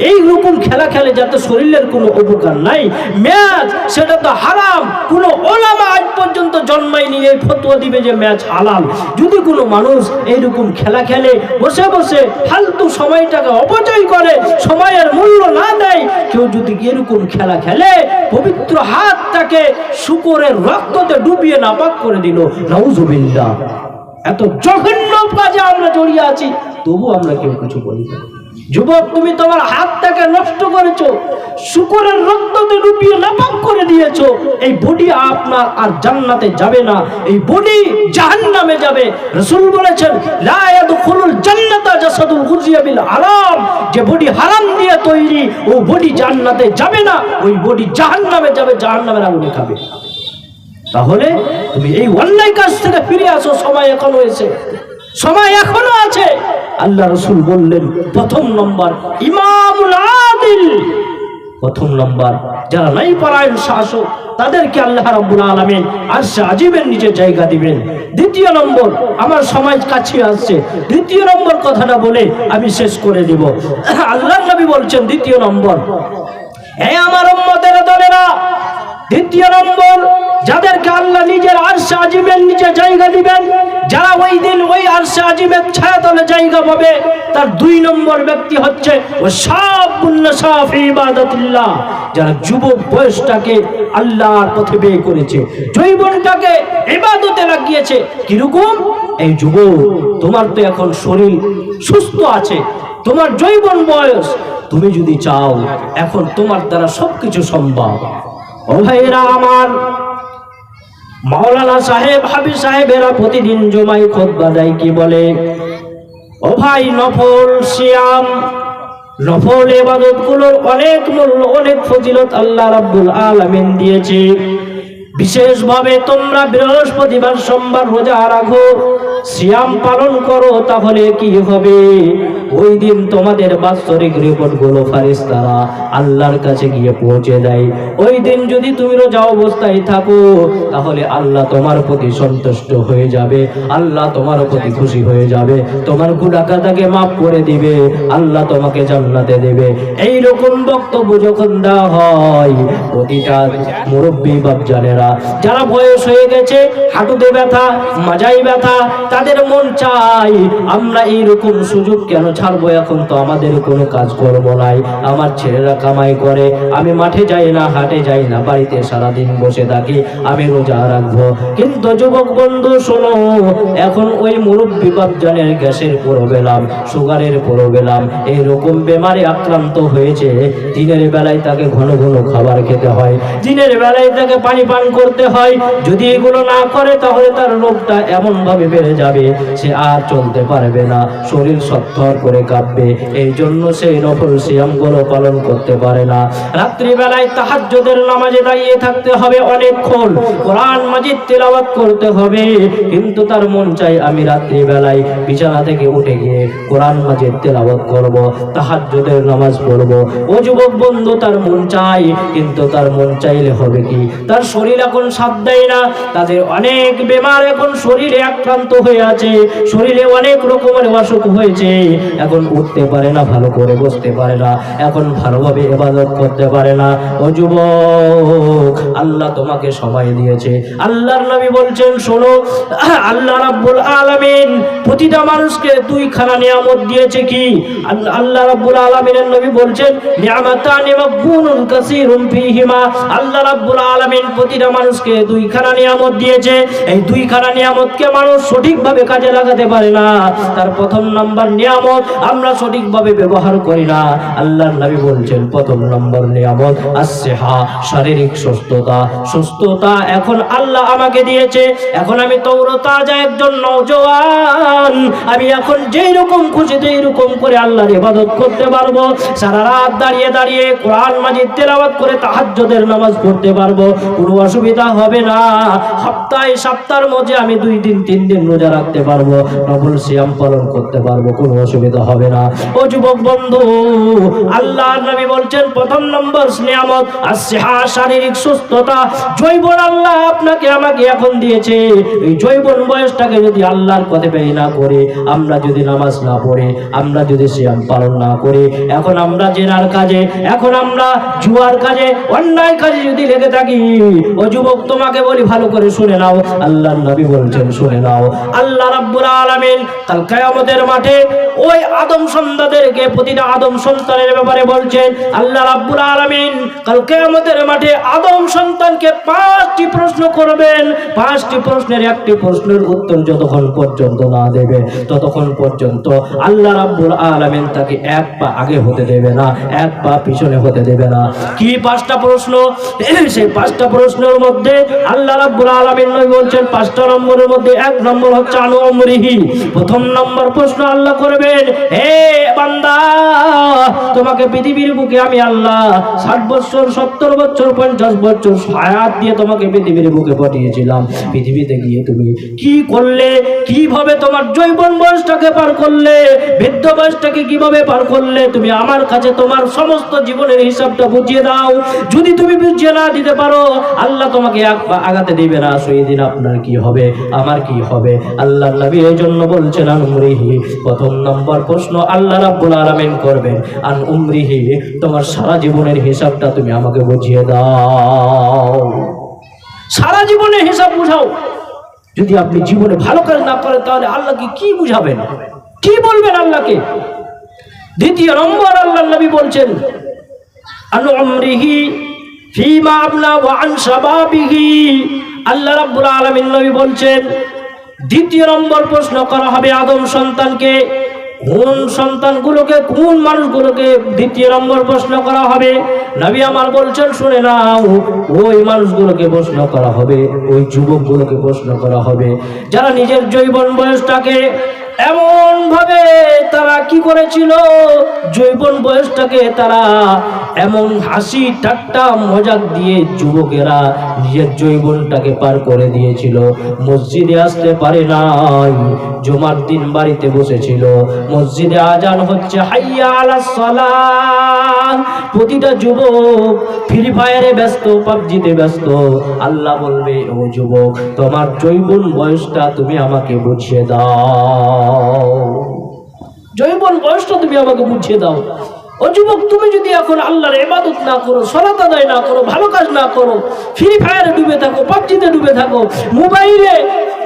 এই রকম খেলা খেলে যাতে শরীরের কোনো উপকার নাই। ম্যাচ সেটা তো হারাম। কোনো ওলামা আজ পর্যন্ত জন্মায়নি এই ফতোয়া দিবে যে ম্যাচ হালাল। যদি কোনো মানুষ এইরকম খেলা খেলে, বসে বসে ফালতু সময়টাকে অপচয় করে, সময়ের মূল্য না দেয়, কেউ যদি এরকম খেলা খেলে, পবিত্র হাতটাকে শুকরের রক্ততে ডুবিয়ে নাপাক করে দিল। নাউজুবিল্লাহ। এত জঘন্য কাজে আমরা জড়িয়ে আছি, তবু আমরা কেউ কিছু বলি না। যুবক, তুমি তোমার হাতটাকে নষ্ট করেছো, শুকরের রক্ততে ডুবিয়ে নাপাক করে দিয়েছো। এই বডি আপনার আর জান্নাতে যাবে না, এই বডি জাহান্নামে যাবে। রাসূল বলেছেন, লা ইয়াদখুলুল জান্নাতা জাসাদুল গুজিয়া বিল হারাম। যে বডি হারাম দিয়ে তৈরি, ও বডি জান্নাতে যাবে না, ওই বডি জাহান্নামে যাবে, জাহান্নামের আগুনে খাবে। তাহলে তুমি এই অন্যায় কাজ থেকে ফিরে আসো, সময় এখনো হয়েছে, সময় এখনো আছে। আল্লাহ রাসূল বললেন, প্রথম নম্বর ইমামুল আদিল। প্রথম নম্বর যারা নাই পরায়ণ শাসক, তাদেরকে আল্লাহ রাব্বুল আলামিন আরশে আজিমের নিচে জায়গা দিবেন। দ্বিতীয় নম্বর, আমার সময় কাছে আসছে, দ্বিতীয় নম্বর কথাটা বলে আমি শেষ করে দিব। আল্লাহর নবী বলছেন, দ্বিতীয় নম্বর, হে আমার উম্মতের দলেরা, দ্বিতীয় নম্বর যাদেরকে আল্লাহ নিজের আরশে আজিমের নিচে জায়গা দিবেন, যারা ওই দিন ওই আরশে আজিমের ছায়াতলে জায়গা পাবে, তার দুই নম্বর ব্যক্তি হচ্ছে ও শাবুন নাশা ফি ইবাদাতিল্লাহ। যারা যুবক বয়সটাকে আল্লাহর পথে ব্যয় করেছে, যৌবনটাকে ইবাদতে লাগিয়েছে। কিরকম? এই যুবক, তোমার তো এখন শরীর সুস্থ আছে, তোমার যৌবন বয়স, তুমি যদি চাও এখন তোমার দ্বারা সবকিছু সম্ভব। ও ভাইরা আমার, মাওলানা সাহেব, হাবিব সাহেবেরা প্রতিদিন জুমায় খুতবা দেয়, কি বলে? ও ভাই, নফল সিয়াম, নফল ইবাদত গুলোর অনেক মূল্য, অনেক ফজিলত আল্লাহ রাব্বুল আলামিন দিয়েছে। বিশেষভাবে তোমরা বৃহস্পতিবার, সোমবার রোজা রাখো, সিয়াম পালন করো, তাহলে কি হবে? ওই দিন তোমাদের বাৎসরিক রিপোর্ট গুলো ফেরেশতারা আল্লাহর কাছে গিয়ে পৌঁছে দেয়। ওই দিন যদি তুমি রোজা অবস্থায় থাকো, তাহলে আল্লাহ তোমার প্রতি সন্তুষ্ট হয়ে যাবে, আল্লাহ তোমার প্রতি খুশি হয়ে যাবে, তোমার গুনাহটাকে মাফ করে দিবে, আল্লাহ তোমাকে জান্নাতে দেবে। এই রকম বক্তব্য যখন দেওয়া হয়, প্রতিটা মুরব্বী বাপজানেরা, যারা বয়স হয়ে গেছে, হাঁটুতে ব্যথা, মাজায় ব্যথা, তাদের মন চাই আমরা এইরকম সুযোগ কেন ছাড়বো? এখন তো আমাদের কোনো কাজ কর্ম নাই, আমার ছেলেরা কামাই করে, আমি মাঠে যাই না, হাটে যাই না, বাড়িতে সারাদিন বসে থাকি, আমি রোজা রাখবো। কিন্তু যুবক বন্ধু শোনো, এখন ওই মুরব্বী বাপজানের গ্যাসের প্রবলেম, সুগারের প্রবলেম, এইরকম বেমারে আক্রান্ত হয়েছে, দিনের বেলায় তাকে ঘন ঘন খাবার খেতে হয়, দিনের বেলায় তাকে পানি পান করতে হয়। যদি এগুলো না করে, তাহলে তার রোগটা এমন ভাবে বেড়ে যাবে, সে আর চলতে পারবে না, শরীর সত্তর করে কাঁপবে। এই জন্য সেই নফল সিয়াম গুলো পালন করতে পারে না। রাত্রি বেলায় তাহাজ্জুদের নামাজে দাঁড়িয়ে থাকতে হবে অনেকক্ষণ, কোরআন মাজিদ তেলাওয়াত করতে হবে, কিন্তু তার মন চাই আমি রাত্রি বেলায় বিছানা থেকে উঠে গিয়ে কোরআন মাজিদ তেলাওয়াত করব, তাহাজ্জুদের নামাজ পড়ব। ও যুবক বন্ধু, তার মন চাই, কিন্তু তার মন চাইলে হবে কি? তার শরীর এখন সাথ দেয় না, তাদের অনেক বেমার এখন শরীরে আক্রান্ত হয়ে আছে, শরীরে অনেক রকমের অসুখ হয়েছে, এখন উঠতে পারে না, ভালো করে বসতে পারে না, এখন ভালোভাবে ইবাদত করতে পারে না। ও যুবক, আল্লাহ তোমাকে সময় দিয়েছে। আল্লাহর নবী বলছেন, শোনো, আল্লাহ রাব্বুল আলামিন প্রতিটা মানুষকে দুইখানা নিয়ামত দিয়েছে। কি? আল্লাহ রাব্বুল আলামিনের নবী বলছেন, নিয়ামাতানি মাগবুনুন কাসীরুন ফীহিমা। আল্লাহ রাব্বুল আলামিন প্রতিটা মানুষকে দুইখানা নিয়ামত দিয়েছে। এই দুইখানা নিয়ামতকে মানুষ সঠিকভাবে কাজে লাগাতে পারে না। তার প্রথম নাম্বার নিয়ামত আমরা সঠিকভাবে ব্যবহার করি না। আল্লাহর নবী বলছেন, প্রথম নম্বর নিয়ামত আসসিহা, শারীরিক সুস্থতা। সুস্থতা এখন আল্লাহ আমাকে দিয়েছে, এখন আমি তরতাজা একজন নওজোয়ান, আমি এখন যেই রকম খুশি যেই রকম করে আল্লাহর ইবাদত করতে পারবো, সারা রাত দাঁড়িয়ে দাঁড়িয়ে কোরআন মাজিদ তেলাওয়াত করে তাহাজ্জুদের নামাজ পড়তে পারবো, কোনো অসুবিধা হবে না। সপ্তাহের মধ্যে আমি 2 দিন 3 দিন রোজা রোজা রাখতে পারবো, নফল সিয়াম পালন করতে পারবো, কোনো অসুবিধা হবে না। ও যুবক বন্ধু, আল্লাহর নবী বলছেন প্রথম নম্বর নিয়ামত আসিহা, শারীরিক সুস্থতা। জৈবন আল্লাহ আপনাকে আমাকে এখন দিয়েছে। এই জৈবন বয়সটাকে যদি আল্লাহর কথা ব্যয় না করে, আমরা যদি নামাজ না পড়ে, আমরা যদি সিয়াম পালন না করি, এখন আমরা জেনার কাজে, এখন আমরা জুয়ার কাজে, অন্যায় কাজে যদি লেগে থাকি, ও যুবক তোমাকে বলি ভালো করে শুনে নাও, আল্লাহর নবী বলছেন শুনে নাও, আল্লাহ রাব্বুল আলামিন কাল কিয়ামতের মাঠে ওই আদম সন্তানদেরকে, প্রতিটা আদম সন্তানের ব্যাপারে বলছেন আল্লাহ রাব্বুল আলামিন কাল কিয়ামতের মাঠে আদম সন্তানকে 5টি প্রশ্ন করবেন। 5টি প্রশ্নের একটি প্রশ্নের উত্তর যতক্ষণ পর্যন্ত না দেবে, ততক্ষণ পর্যন্ত আল্লাহ রাব্বুল আলামিন তাকে এক পা আগে হতে দেবে না, এক পা পিছনে হতে দেবে না। কি 5টা প্রশ্ন? সেই 5টা প্রশ্নের মধ্যে আল্লাহ রাব্বুল আলামিন বলছেন 5টা নম্বরের মধ্যে 1 নম্বর হচ্ছে আনু উমরিহি। প্রথম নম্বর প্রশ্ন আল্লাহ করবেন, হে বান্দা, তোমাকে পৃথিবীর বুকে আমি আল্লাহ 60 বছর, 70 বছর, 50 বছর হায়াত দিয়ে তোমাকে পৃথিবীর বুকে পাঠিয়েছিলাম। পৃথিবীতে গিয়ে তুমি কি করলে? কিভাবে তোমার যৌবন বয়সটাকে পার করলে? বৃদ্ধ বয়সটাকে কিভাবে পার করলে? তুমি আমার কাছে তোমার সমস্ত জীবনের হিসাবটা বুঝিয়ে দাও। যদি তুমি বুঝিয়ে না দিতে পারো, আল্লাহ তোমাকে আগাতে দিবে না। সেই দিন আপনার কি হবে, আমার কি হবে? আল্লাহর নবী এই জন্য বলছেন আন উমরিহি। প্রথম নম্বর প্রশ্ন আল্লাহ রাব্বুল আলামিন করবেন আন উমরিহি, তোমার সারা জীবনের হিসাবটা তুমি আমাকে বুঝিয়ে দাও। সারা জীবনের হিসাব বুঝাও। যদি আপনি জীবনে ভালো কাজ না করেন, তাহলে আল্লাহকে কি বুঝাবেন, কি বলবেন আল্লাহকে? দ্বিতীয় নম্বর আল্লাহর নবী বলছেন আন উমরিহি ফিমা আবলা ওয়া আন শাবাবিহি। আল্লাহ রাব্বুল আলামিন নবী বলছেন দ্বিতীয় নম্বর প্রশ্ন করা হবে আদম সন্তানকে। কোন সন্তানগুলোকে, কোন মানুষগুলোকে দ্বিতীয় নম্বর প্রশ্ন করা হবে? নবী আমার বলছেন শুনে নাও, ওই মানুষগুলোকে প্রশ্ন করা হবে, ওই যুবকগুলোকে প্রশ্ন করা হবে যারা নিজের যৌবন বয়সটাকে এমন ভাবে তারা কি করেছিল, যৌবন বয়সটাকে তারা এমন হাসি ঠাট্টা মজাক দিয়ে যুবকেরা নিজের যৌবনটাকে পার করে দিয়েছিল। মসজিদে আসতে পারে নাই, জুমার দিন বাড়িতে বসেছিল, মসজিদে আজান হচ্ছে হাইয়া আলাস সালাহ, প্রতিটা যুবক ফ্রি ফায়ারে ব্যস্ত, পাবজিতে ব্যস্ত। আল্লাহ বলবে ও যুবক, তোমার যৌবন বয়সটা তুমি আমাকে বুঝিয়ে দাও, যৌবন বয়সটা তুমি আমাকে বুঝিয়ে দাও। ও যুবক, তুমি যদি এখন আল্লাহর ইবাদত না করো, সালাত আদায় না করো, ভালো কাজ না করো, ফ্রি ফায়ারে ডুবে থাকো, পাবজিতে ডুবে থাকো, মোবাইলে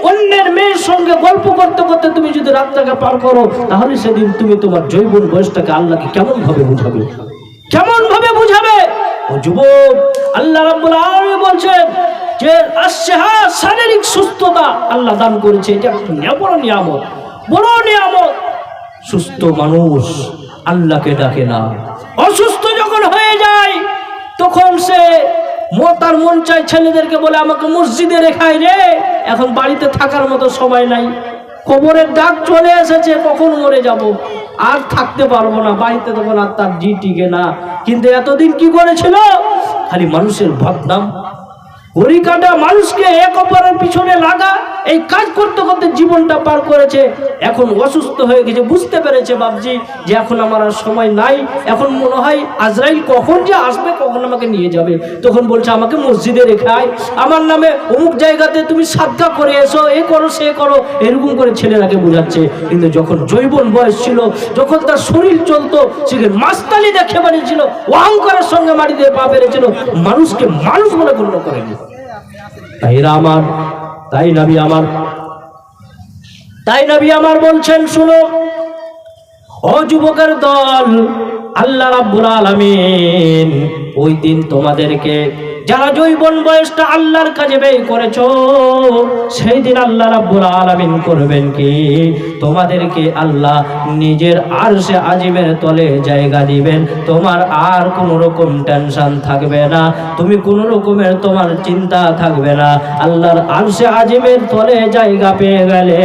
অন্যের মেয়ের সঙ্গে গল্প করতে করতে তুমি যদি রাতটাকে পার করো, তাহলে সেদিন তুমি তোমার যৌবন বয়সটাকে আল্লাহকে কেমন ভাবে বুঝাবে, কেমন ভাবে বুঝাবে? ও যুবক, আল্লাহ রাব্বুল আলামিন বলছেন যে আসহা, শারীরিক সুস্থতা আল্লাহ দান করেছে, এটা বড় নিয়ামত, বড় নিয়ামত। সুস্থ মানুষ আল্লাহকে ডাকে না। অসুস্থ যখন হয়ে যায়, তখন সে তার মন চায় ছেলেদেরকে বলে আমাকে মসজিদে রেখাই রে, এখন বাড়িতে থাকার মতো সময় নাই, কবরের ডাক চলে এসেছে, কখন মরে যাব, আর থাকতে পারবো না বাড়িতে, তখন আর তার জি টিকে না। কিন্তু এতদিন কি করেছিল? খালি মানুষের বদনাম, ঘড়ি কাটা, মানুষকে এক অপরের পিছনে লাগা, এই কাজ করতে করতে জীবনটা পার করেছে। এখন অসুস্থ হয়ে গেছে, বুঝতে পেরেছে বাপজি যে এখন আমার আর সময় নাই, এখন মনে হয় আজরাইল কখন যে আসবে, কখন আমাকে নিয়ে যাবে। তখন বলছে আমাকে মসজিদে রেখে আয়, আমার নামে অমুক জায়গাতে তুমি সাদকা করে এসো, এ করো সে করো, এরকম করে ছেলেরাকে বোঝাচ্ছে। কিন্তু যখন যৌবন বয়স ছিল, যখন তার শরীর চলতো, সেখানে মাস্তানি দেখে বানিয়েছিল, অহংকারের সঙ্গে মাটিতে পা পেরেছিল, মানুষকে মানুষ বলে গণ্য করেনি। তাই নবী আমার বলছেন শুনো ও যুবকের দল, আল্লাহ রাব্বুল আলামিন ওই দিন তোমাদেরকে, যারা যৌবন বয়সটা আল্লাহর কাজে ব্যয় করেছো, সেই দিন আল্লাহ রাব্বুল আলামিন করবেন কি, তোমাদেরকে আল্লাহ নিজের আরশে আজিমের তলে জায়গা দিবেন। তোমার আর কোনো রকম টেনশন থাকবে না, তুমি কোনো রকমের তোমার চিন্তা থাকবে না। আল্লাহর আরশে আজিমের তলে জায়গা পেয়ে গেলে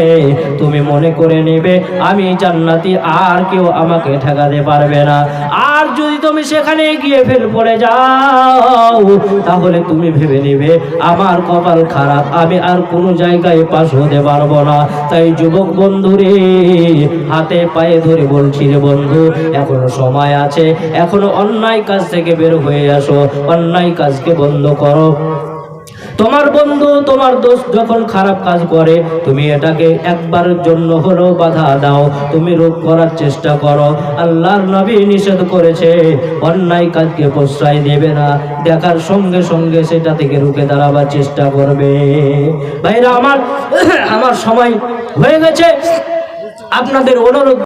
তুমি মনে করে নেবে আমি জান্নাতি, আর কেউ আমাকে ঠেকাতে পারবে না। আর যদি তুমি সেখানে গিয়ে ফেল পড়ে যাও, তাহলে তুমি ভেবে নিবে আমার কপাল খারাপ, আমি আর কোনো জায়গায় পাশ হতে পারবো না। তাই যুবক বন্ধুরে, হাতে পায়ে ধরে বলছি রে বন্ধু, এখনো সময় আছে, এখনো অন্যায় কাজ থেকে বের হয়ে আসো, অন্যায় কাজকে বন্ধ করো। তোমার বন্ধু, তোমার দোস্ত যখন খারাপ কাজ করে, তুমি এটাকে একবারের জন্য হলেও বাধা দাও, তুমি রোধ করার চেষ্টা করো। আল্লাহর নবী নিষেধ করেছে অন্যায় কাজকে প্রশ্রয় দেবে না, দেখার সঙ্গে সঙ্গে সেটা থেকে রুখে দাঁড়াবার চেষ্টা করবে। ভাইরা আমার, আমার সময় হয়ে গেছে, আপনাদের অনুরোধ